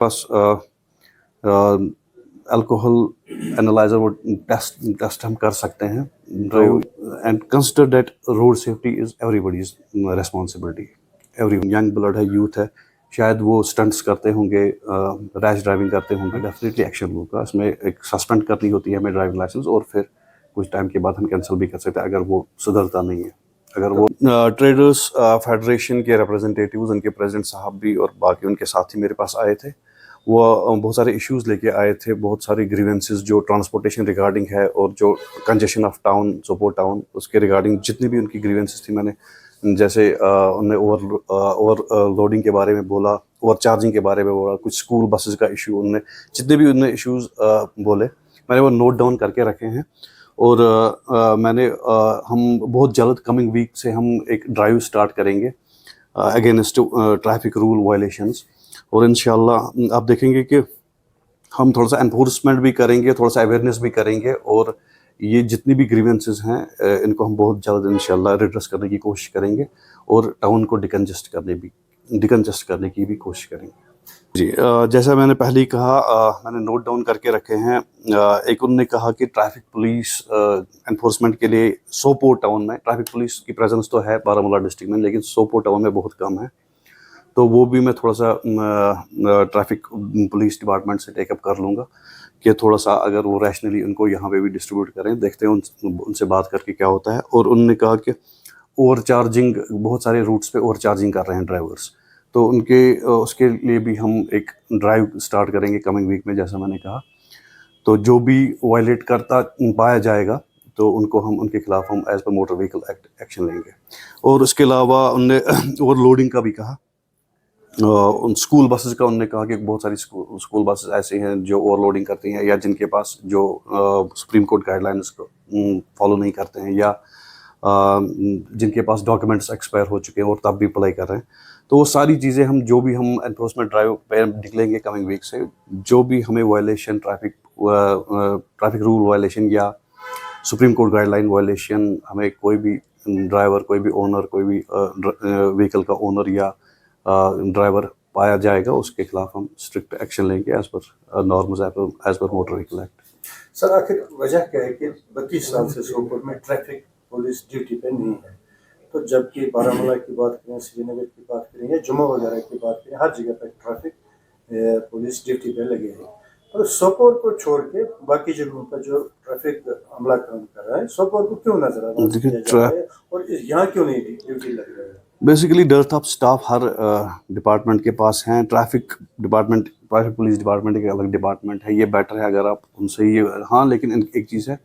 पास alcohol analyser वो test हम कर सकते हैं and consider that road safety is everybody's responsibility. Every young blood है, यूथ है, शायद वो स्टंट्स करते होंगे, रैश ड्राइविंग करते होंगे, डेफिनेटली एक्शन होगा। इसमें एक सस्पेंड करनी होती है हमें ड्राइविंग लाइसेंस, और फिर कुछ टाइम के बाद हम कैंसिल भी कर सकते हैं अगर वो सुधरता नहीं है। अगर वो ट्रेडर्स फेडरेशन के रिप्रेजेंटेटिव्स, उनके प्रेसिडेंट साहब भी और बाकी उनके साथी मेरे पास आए थे। वो बहुत सारे इश्यूज लेके आए थे, बहुत सारी ग्रीवेंसेस जो ट्रांसपोर्टेशन रिगार्डिंग है और जो congestion of town, Sopore town, उसके रिगार्डिंग जितनी भी उनकी ग्रीवेंसेस थी, मैंने जैसे उन्होंने ओवर लोडिंग के बारे में बोला, ओवर चार्जिंग के बारे में बोला, कुछ स्कूल बसेस का इशू, उन्होंने जितने भी उन्होंने इश्यूज बोले मैंने वो नोट डाउन करके रखे हैं। और हम बहुत जल्द कमिंग वीक से हम एक ड्राइव स्टार्ट करेंगे अगेंस्ट ट्रैफिक रूल वायलेशंस। और इंशाल्लाह आप देखेंगे कि हम थोड़ा सा एनफोर्समेंट भी करेंगे, थोड़ा सा अवेयरनेस भी करेंगे, और ये जितनी भी ग्रीवेंसेस हैं इनको हम बहुत जल्द इंशाल्लाह रिड्रेस करने की कोशिश करेंगे और टाउन को डिकंजेस्ट करने की भी कोशिश करेंगे। जी, जैसा मैंने पहले ही कहा, मैंने नोट डाउन करके रखे हैं। एक उन्होंने कहा कि ट्रैफिक पुलिस एनफोर्समेंट के लिए सोपोर टाउन में ट्रैफिक पुलिस की प्रेजेंस तो है बारामूला डिस्ट्रिक्ट में, लेकिन सोपोर टाउन में बहुत कम है। तो वो भी मैं थोड़ा सा ट्रैफिक पुलिस डिपार्टमेंट से टेकअप कर लूँगा कि थोड़ा सा अगर वो रैशनली उनको यहाँ पे भी डिस्ट्रीब्यूट करें, देखते हैं उनसे बात करके क्या होता है। और उन्होंने कहा कि ओवर चार्जिंग, बहुत सारे रूट्स पे ओवर चार्जिंग कर रहे हैं ड्राइवर्स, तो उसके लिए भी हम एक ड्राइव स्टार्ट करेंगे कमिंग वीक में, जैसा मैंने कहा। तो जो भी वायलेट करता पाया जाएगा तो उनके खिलाफ हम as per motor vehicle act action लेंगे। और उसके अलावा उनने ओवर लोडिंग का भी कहा, उन स्कूल बसेस का उन्होंने कहा कि बहुत सारी स्कूल बसेस ऐसे हैं जो ओवरलोडिंग करती हैं, या जिनके पास जो सुप्रीम कोर्ट गाइडलाइंस को फॉलो नहीं करते हैं, या जिनके पास डॉक्यूमेंट्स एक्सपायर हो चुके हैं और तब भी अप्लाई कर रहे हैं। तो वो सारी चीज़ें हम एनफोर्समेंट ड्राइव पे निकलेंगे कमिंग वीक से, जो भी हमें वायलेशन, ट्रैफिक रूल वायलेशन या सुप्रीम कोर्ट गाइडलाइन वायलेशन, हमें कोई भी ड्राइवर, कोई भी ओनर, कोई भी व्हीकल का ओनर या ड्राइवर पाया जाएगा, उसके खिलाफ हम स्ट्रिक्ट एक्शन लेंगे as per norms, as per motor vehicle act. Sir, आखिर वजह क्या है कि 32 साल से सोपोर में ट्रैफिक पुलिस ड्यूटी पे नहीं है? तो जबकि बारामूला की बात करें, श्रीनगर की बात करें या जुम्मू वगैरह की बात करें, हर जगह पर ट्रैफिक पुलिस ड्यूटी पे लगे हैं। और सोपोर को छोड़ के बाकी जगहों पर जो ट्रैफिक अमला काम कर रहा है, सोपोर को क्यों नजरअंदाज किया जा रहा है और यहाँ क्यों नहीं ड्यूटी लग रही है? बेसिकली डेर्थ ऑफ स्टाफ हर डिपार्टमेंट के पास हैं। ट्रैफिक पुलिस डिपार्टमेंट एक अलग डिपार्टमेंट है, ये बेटर है अगर आप उनसे ये। हाँ, लेकिन एक चीज़ है,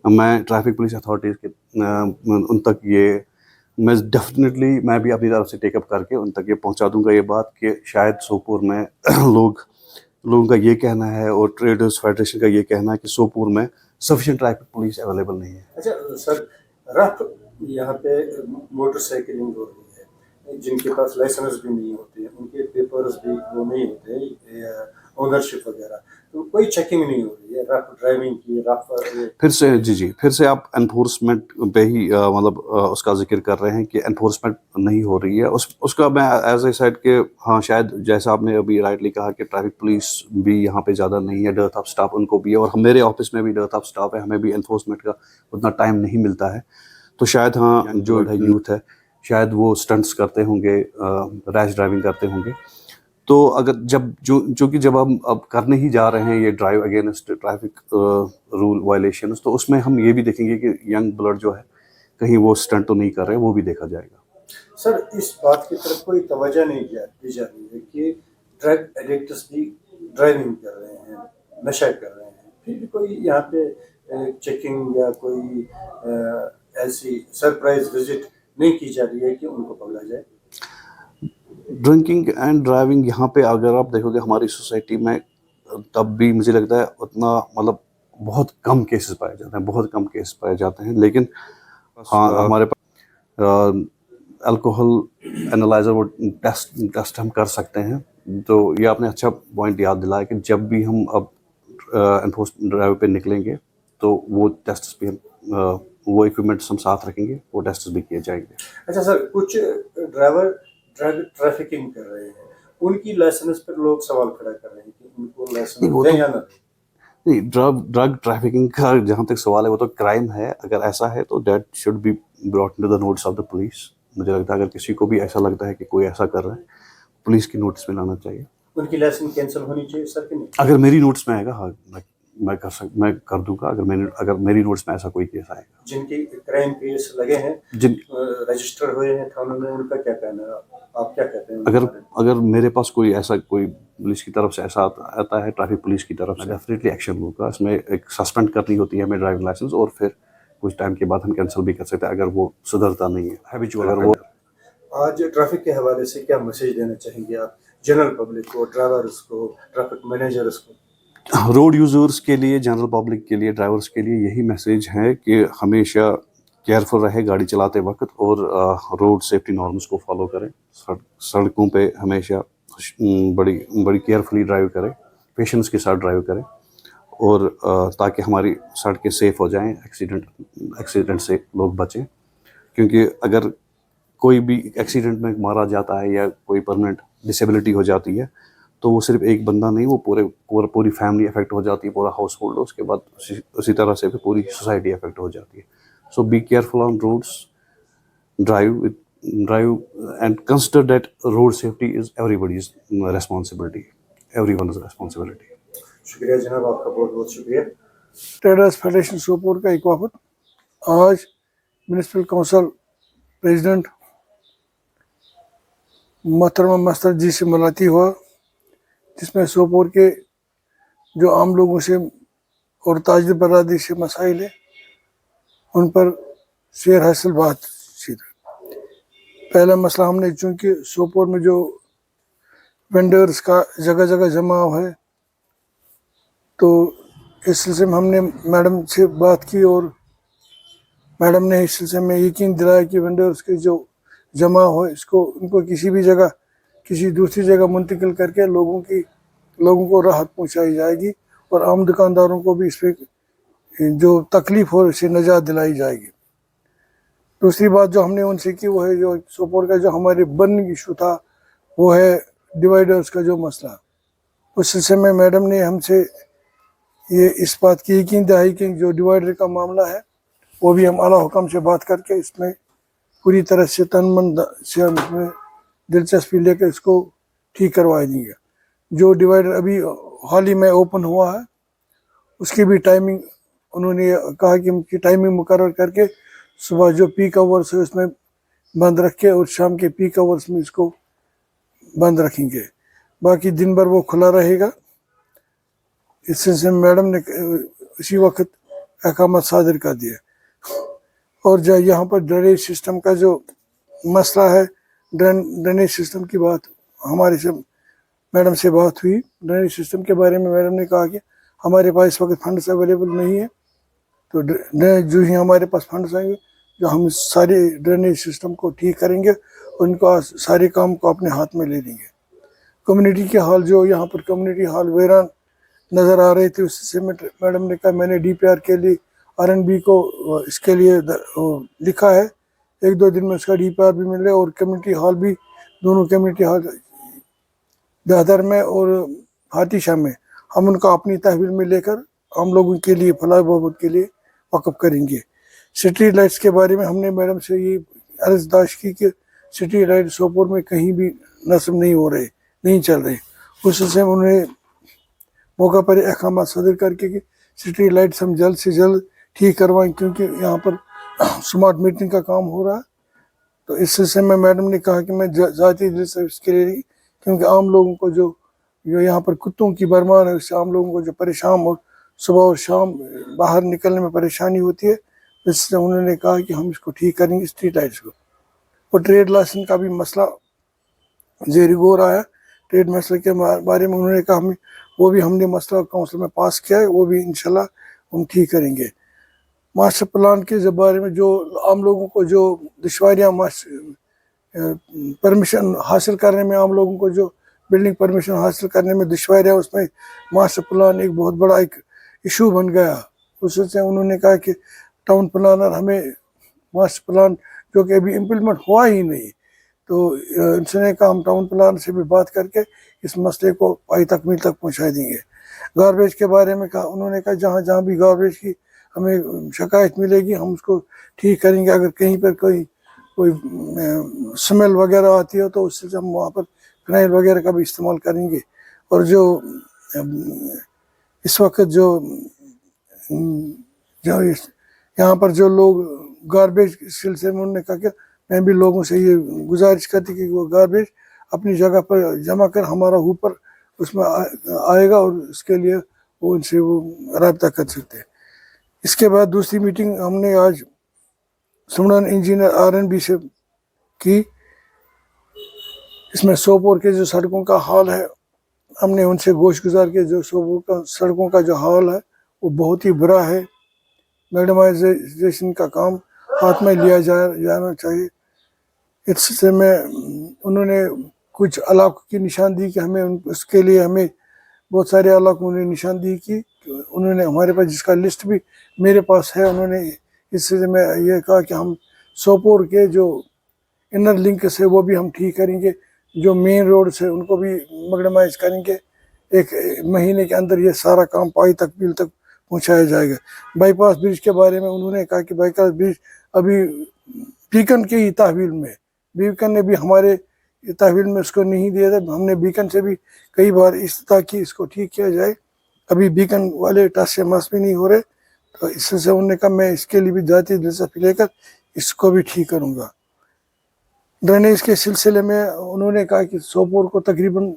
मैं ट्रैफिक पुलिस अथॉरिटीज़ के उन तक ये मैं भी अपनी तरफ से टेकअप करके उन तक ये पहुंचा दूंगा ये बात कि शायद सोपोर में लोगों का ये कहना है और ट्रेडर्स फेडरेशन का ये कहना है कि सोपोर में सफिशिएंट ट्रैफिक पुलिस अवेलेबल नहीं है। अच्छा सर, रफ यहाँ पे मोटरसाइकिलिंग हो रही है, जिनके पास लाइसेंस भी नहीं होते, उनके पेपर्स भी वो नहीं होते, ओनरशिप वगैरह, तो कोई चेकिंग नहीं हो रही है रफ ड्राइविंग की। फिर से आप एनफोर्समेंट पे ही उसका जिक्र कर रहे हैं कि एनफोर्समेंट नहीं हो रही है। उसका मैं एज ए साइड के, हाँ, शायद जैसा आपने अभी राइटली कहा कि ट्रैफिक पुलिस भी यहाँ पे ज़्यादा नहीं है, डेर्थ ऑफ स्टाफ उनको भी है, और मेरे ऑफिस में भी डेर्थ ऑफ स्टाफ है, हमें भी एनफोर्समेंट का उतना टाइम नहीं मिलता है। तो शायद हाँ, जो है यूथ है, शायद वो स्टंट्स करते होंगे, रैश ड्राइविंग करते होंगे। तो अगर जब हम अब करने ही जा रहे हैं ये drive against traffic rule violations, तो उसमें हम ये भी देखेंगे कि यंग ब्लड जो है कहीं वो स्टंट तो नहीं कर रहे, वो भी देखा जाएगा। सर, इस बात की तरफ कोई तवज्जो नहीं दी जा रही है कि ड्रग एडिक्ट्स भी ड्राइविंग कर रहे हैं, नशा कर रहे हैं, फिर भी कोई यहाँ पे चेकिंग या कोई ऐसी सरप्राइज विजिट नहीं की जा रही है कि उनको पकड़ा जाए। ड्रिंकिंग एंड ड्राइविंग यहाँ पे अगर आप देखोगे हमारी सोसाइटी में, तब भी मुझे लगता है उतना बहुत कम केसेस पाए जाते हैं, लेकिन हाँ, हमारे पास अल्कोहल एनालाइजर वो टेस्ट हम कर सकते हैं। तो ये आपने अच्छा पॉइंट याद दिलाया कि जब भी हम अब एनफोर्समेंट ड्राइव पे निकलेंगे तो वो टेस्ट भी वो इक्विपमेंट्स हम साथ रखेंगे, वो टेस्ट भी किए जाएंगे। अच्छा सर, कुछ ड्राइवर ड्रग ट्रैफिकिंग कर रहे हैं ان کی لائسنس پر لوگ سوال کھڑا کر رہے ہیں کہ ان کو نہیں، لائسنس وہ دیں تو یا نہ دیں. نہیں، ڈرگ ٹریفکنگ کا جہاں تک سوال ہے وہ تو کرائم ہے. اگر ایسا ہے تو that should be brought to the notice of the police. مجھے لگتا ہے اگر کسی کو بھی ایسا لگتا ہے کہ کوئی ایسا کر رہا ہے پولیس کی نوٹس میں لانا چاہیے. ان کی لائسنس کینسل ہونی چاہیے سر کہ نہیں؟ اگر میری نوٹس میں آئے گا ہاں میں کر دوں گا. اگر میری نوٹس میں ایسا کوئی کیس آئے گا. جن کے کرائم کیس لگے ہیں جن رجسٹر ہوئے ہیں تھانوں میں ان کا کیا کہنا ہے؟ آپ کیا کہتے ہیں؟ اگر میرے پاس کوئی پولیس کی طرف سے ایسا آتا ہے ٹریفک پولیس کی طرف سے ڈیفینیٹلی ایکشن ہوگا. اس میں ایک سسپینڈ کرنی ہوتی ہے ہمیں ڈرائیونگ لائسنس اور پھر کچھ ٹائم کے بعد ہم کینسل بھی کر سکتے ہیں اگر وہ سدھرتا نہیں ہے ہیبیچول. اگر وہ آج ٹریفک کے حوالے سے کیا میسیج دینا چاہیں گے آپ جنرل پبلک کو، ڈرائیورس کو، ٹریفک مینیجرس کو؟ روڈ یوزرس کے لیے، جنرل پبلک کے لیے، ڈرائیورس کے لیے یہی میسیج ہے کہ ہمیشہ کیئرفل رہے گاڑی چلاتے وقت اور روڈ سیفٹی نارمس کو فالو کریں. سڑکوں پہ ہمیشہ بڑی کیئرفلی ڈرائیو کریں، پیشنس کے ساتھ ڈرائیو کریں اور تاکہ ہماری سڑکیں سیف ہو جائیں، ایکسیڈنٹ سے لوگ بچیں. کیونکہ اگر کوئی بھی ایکسیڈنٹ میں مارا جاتا ہے یا کوئی پرماننٹ ڈسیبلٹی ہو جاتی ہے تو وہ صرف ایک بندہ نہیں، وہ پوری فیملی افیکٹ ہو جاتی ہے، پورا ہاؤس ہولڈ. اس کے بعد اسی طرح سے پوری سوسائٹی افیکٹ ہو جاتی ہے. So be careful on roads, drive and consider that road safety is everybody's responsibility, everyone's responsibility. شکریہ جناب، آپ کا بہت بہت شکریہ. ٹریڈرز فیڈریشن سوپور کا ایک وفد آج میونسپل کونسل پریزیڈنٹ محترمہ مسرت جی سے ملاقات ہوا، جس میں سوپور کے جو عام لوگوں سے اور تاجر برادری سے مسائل ہیں ان پر سیر حاصل بات چیت. پہلا مسئلہ ہم نے چونکہ سوپور میں جو وینڈرز کا جگہ جگہ جماؤ ہے تو اس سلسلے میں ہم نے میڈم سے بات کی اور میڈم نے اس سلسلے میں یقین دلایا کہ وینڈرز کے جو جمع ہو ان کو کسی بھی جگہ کسی دوسری جگہ منتقل کر کے لوگوں کو راحت پہنچائی جائے گی اور عام دکانداروں کو بھی اس پہ جو تکلیف ہو اسے نجات دلائی جائے گی. دوسری بات جو ہم نے ان سے کی وہ ہے جو سوپور کا جو ہمارے برننگ ایشو تھا وہ ہے ڈیوائیڈرز کا جو مسئلہ. اس سلسلے میں میڈم نے ہم سے اس بات کی یقین دہائی کہ جو ڈیوائیڈر کا معاملہ ہے وہ بھی ہم اعلیٰ حکام سے بات کر کے اس میں پوری طرح سے تن من سے ہم اس میں دلچسپی لے کے اس کو ٹھیک کروا دیں گے. جو ڈیوائیڈر ابھی حال ہی میں اوپن ہوا ہے اس کی بھی ٹائمنگ انہوں نے کہا کہ ان کی ٹائمنگ مقرر کر کے صبح جو پیک آورس ہے اس میں بند رکھے اور شام کے پیک آورس میں اس کو بند رکھیں گے. باقی دن بھر وہ کھلا رہے گا. اس سلسلے میں میڈم نے اسی وقت احکامات صادر کر دیا. اور جو یہاں پر ڈرینیج سسٹم کا جو مسئلہ ہے، ڈرینیج سسٹم کی بات ہمارے سے میڈم سے بات ہوئی. ڈرینیج سسٹم کے بارے میں میڈم نے کہا کہ ہمارے پاس اس وقت فنڈس اویلیبل نہیں ہے، تو جو ہی ہمارے پاس فنڈس آئیں گے جو ہم سارے ڈرینیج سسٹم کو ٹھیک کریں گے اور ان کو سارے کام کو اپنے ہاتھ میں لے لیں گے. کمیونٹی کے حال جو یہاں پر کمیونٹی حال ویران نظر آ رہے تھے، اس سے میڈم نے کہا میں نے ڈی پی آر کے لیے RNB کو اس کے لیے لکھا ہے، 1-2 دن میں اس کا ڈی پی آر بھی ملے اور کمیونٹی ہال بھی، دونوں کمیونٹی ہال دہدر میں اور ہاتھی شاہ میں ہم ان کو اپنی تحویل میں لے کر ہم لوگوں کے لیے فلاح بہبود کے لیے وقف کریں گے. سٹریٹ لائٹس کے بارے میں ہم نے میڈم سے یہ عرضداشت کی کہ سٹریٹ لائٹ سوپور میں کہیں بھی نصب نہیں چل رہے. اس سلسلے میں انہوں نے موقع پر احکامات صادر کر کے کہ سٹریٹ لائٹس ہم جلد سے جلد ٹھیک کروائیں کیونکہ یہاں پر سمارٹ میٹرنگ کا کام ہو رہا ہے. تو اس سلسلے میں میڈم نے کہا کہ میں ذاتی دل سے اس کے لیے کیونکہ عام لوگوں کو جو یہاں پر کتوں کی برمار ہے اس سے عام لوگوں کو جو پریشان اور صبح اور شام باہر نکلنے میں پریشانی ہوتی ہے، اس سے انہوں نے کہا کہ ہم اس کو ٹھیک کریں گے اسٹریٹ لائٹس کو. اور ٹریڈ لائسنس کا بھی مسئلہ زیر غور آیا. ٹریڈ مسئلے کے بارے میں انہوں نے کہا وہ بھی ہم نے مسئلہ کونسل میں پاس کیا ہے، وہ بھی انشاءاللہ ہم ٹھیک کریں گے. ماسٹر پلان کے بارے میں جو عام لوگوں کو جو دشواریاں پرمیشن حاصل کرنے میں، عام لوگوں کو جو بلڈنگ پرمیشن حاصل کرنے میں دشواریاں، اس میں ماسٹر پلان ایک بہت بڑا ایک ایشو بن گیا. اس سے انہوں نے کہا کہ ٹاؤن پلانر ہمیں ماسٹر پلان جو کہ ابھی امپلیمنٹ ہوا ہی نہیں، تو तो इनसे कहा हम टाउन प्लान से भी बात करके इस मसले को पाई तकमील तक पहुंचा देंगे। गार्बेज के बारे में कहा, उन्होंने कहा जहाँ जहाँ भी गार्बेज की हमें शिकायत मिलेगी हम उसको ठीक करेंगे। अगर कहीं पर कोई कोई स्मेल वगैरह आती हो तो उससे हम वहाँ पर फिनाइल वगैरह का भी इस्तेमाल करेंगे। और जो इस वक्त जो यहाँ पर जो लोग गार्बेज के सिलसिले में, उन्होंने कहा कि मैं भी लोगों से ये गुजारिश करती कि वो गार्बेज अपनी जगह पर जमा कर हमारा ऊपर उसमें आएगा और उसके लिए वो उनसे वो रब्ता कर सकते हैं। इसके बाद दूसरी मीटिंग हमने आज सुमरन इंजीनियर RNB से की। इसमें सोपोर के जो सड़कों का हाल है हमने उनसे गोश गुजार के जो सोपोर का सड़कों का जो हाल है वो बहुत ही बुरा है। मैग्नेटाइजेशन का काम हाथ में लिया जाना चाहिए। इससे में उन्होंने कुछ इलाकों की निशान दी कि हमें उसके लिए हमें बहुत सारे इलाकों ने निशान दी कि उन्होंने हमारे पास जिसका लिस्ट भी मेरे पास है। उन्होंने इस सिलसिले में ये कहा कि हम सोपोर के जो इनर लिंक से वो भी हम ठीक करेंगे, जो मेन रोड से उनको भी मैग्नेटाइज करेंगे। एक महीने के अंदर ये सारा काम पाई तकमील तक पहुंचाया जाएगा। बाईपास ब्रिज के बारे में उन्होंने कहा कि बाईपास ब्रिज अभी बीकन की तहवील में, बीकन ने भी हमारे तहवील में उसको नहीं दिया था। हमने बीकन से भी कई बार इस्ता की इसको ठीक किया जाए, अभी बीकन वाले टस से मस भी नहीं हो रहे। तो इससे उन्होंने कहा मैं इसके लिए भी जाती दिलचस्पी लेकर इसको भी ठीक करूँगा। ड्रेनेज के सिलसिले में उन्होंने कहा कि सोपोर को तकरीबन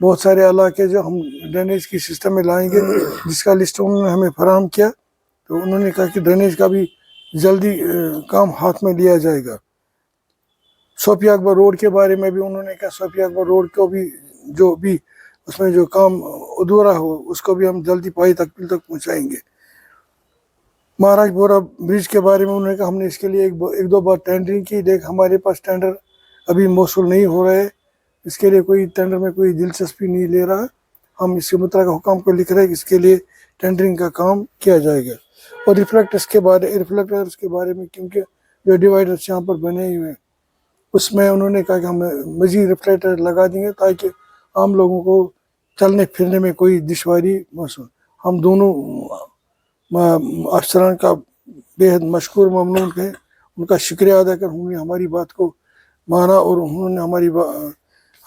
बहुत सारे इलाके जो हम ड्रेनेज की सिस्टम में लाएंगे, जिसका लिस्ट उन्होंने हमें फराहम किया। तो उन्होंने कहा कि ड्रेनेज का भी जल्दी काम हाथ में लिया जाएगा। सोफिया अकबर रोड के बारे में भी उन्होंने कहा सोफिया अकबर रोड को भी जो भी उसमें जो काम अधूरा हो उसको भी हम जल्दी पाई तकमील तक पहुँचाएंगे। महाराज बोरा ब्रिज के बारे में उन्होंने कहा हमने इसके लिए एक दो बार टेंडरिंग की, देख हमारे पास टेंडर अभी मौसूल नहीं हो रहे, इसके लिए कोई टेंडर में कोई दिलचस्पी नहीं ले रहा। हम इसके मुतल्लिक़ हुकाम को लिख रहे हैं कि इसके लिए टेंडरिंग का काम किया जाएगा। और रिफ्लेक्टर्स के बारे में क्योंकि जो डिवाइडर्स यहाँ पर बने हुए हैं उसमें उन्होंने कहा कि हम मज़ीद रिफ्लेक्टर लगा देंगे ताकि आम लोगों को चलने फिरने में कोई दुश्वारी महसूस। हम दोनों अफसरान का बेहद मशकूर ममनून है, उनका शुक्रिया अदा कर उन्होंने हमारी बात को माना और उन्होंने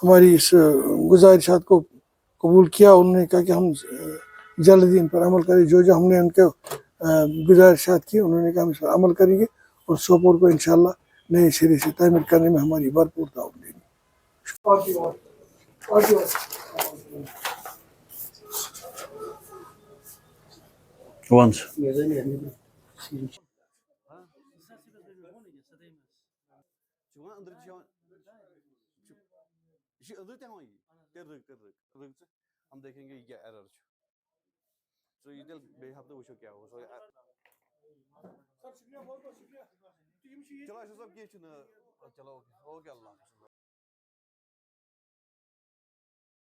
हमारी इस गुजारिशात को कबूल किया। उन्होंने कहा कि हम जल्द ही इन पर अमल करें, जो हमने उनके गुजारिशात की उन्होंने कहा हम इस पर अमल करेंगे और सोपोर को इंशाल्लाह नए सिरे से तामीर करने में हमारी भरपूर ताउन देंगे। Once. हम देखेंगे ये क्या एरर तो ये दिल बेहद वुचो क्या हो सो चलो सब ये चलो ओके अल्लाह